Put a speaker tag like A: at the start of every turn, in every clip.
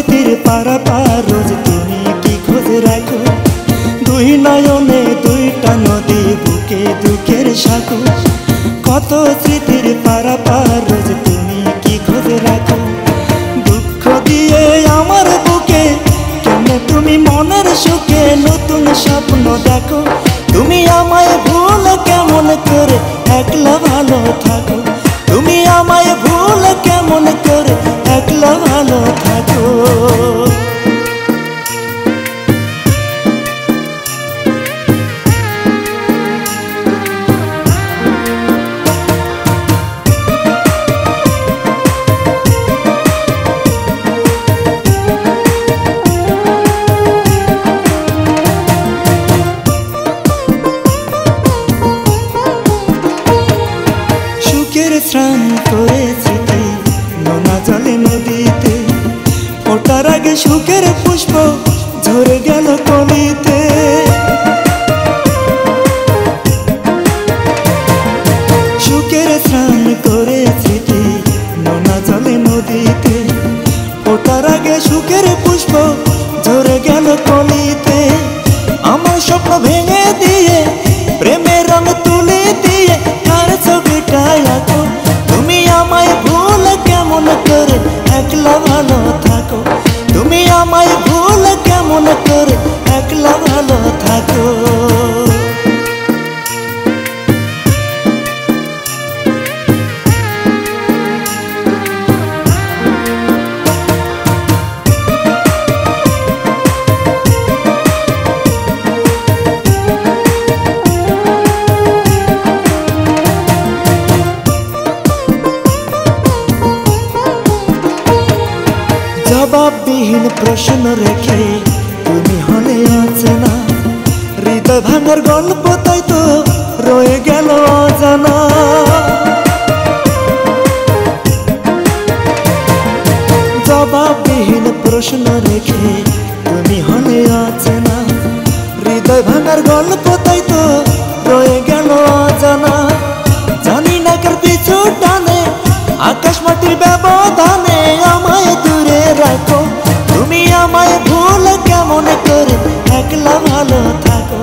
A: স্মৃতির পারাপার রোজ তুমি কি খোঁজ রাখো? দুই নয়নে দুইটা নদী, বুকে দুঃখের সাগর। কত স্মৃতির পারাপার রোজ তুমি কি খোঁজ রাখো? দুঃখ দিয়ে আমার বুকে কেমনে তুমি মনের সুখে নতুন স্বপ্ন দেখো? তুমি আমায় ভুল কেমন করে একলা ভালো থাকো? তুমি আমায় ভুল কেমন করে একলা ভালো থাকো? স্নান করে স্মৃতি নোনা জলে নদীতে, ফোটার আগে সুখের পুষ্প ঝরে গেল কলিতে। সুখের স্নান করে স্মৃতি নোনা জলে নদীতে, ফোটার আগে সুখের পুষ্প ঝরে গেল কলিতে। আমার স্বপ্ন ভেঙে দিয়ে প্রেমের রং তুলে দিয়ে কার ছবিটা আঁকো? তুমি আমায় ভুল কেমন করে একলা ভালো থাকো? তুমি আমায় ভুল কেমন করে একলা ভালো থাকো? জবাববিহীন প্রশ্ন রেখে তুমি হলে অচেনা, হৃদয় ভাঙার গল্প তাই তো রয়ে গেল অজানা। জবাববিহীন প্রশ্ন রেখে তুমি হলে অচেনা, হৃদয় ভাঙার গল্প তাই তো রয়ে গেল অজানা। জানি না কার পিছু টানে আকাশ মাটির ব্যবধানে আমায় দূরে রাখো? তুমি আমায় ভুল কেমন করে একলা ভালো থাকো?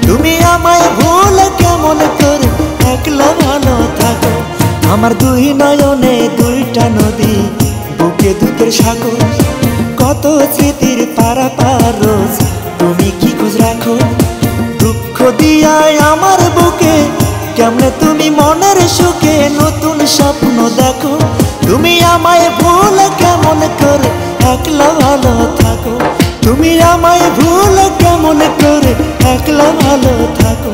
A: তুমি আমায় ভুল কেমন করে একলা ভালো থাকো? আমার দুই নয়নে দুইটা নদী, বুকে দুঃখের সাগর। কত স্মৃতির পারাপার রোজ তুমি কি খোঁজ রাখো? দুঃখ দিয়ায় আমার বুকে কেমনে তুমি মনের সুখে নতুন স্বপ্ন দেখো? তুমি আমায় ভুল কেমন করে একলা ভালো থাকো? তুমি আমায় ভুল কেমন করে একলা ভালো থাকো?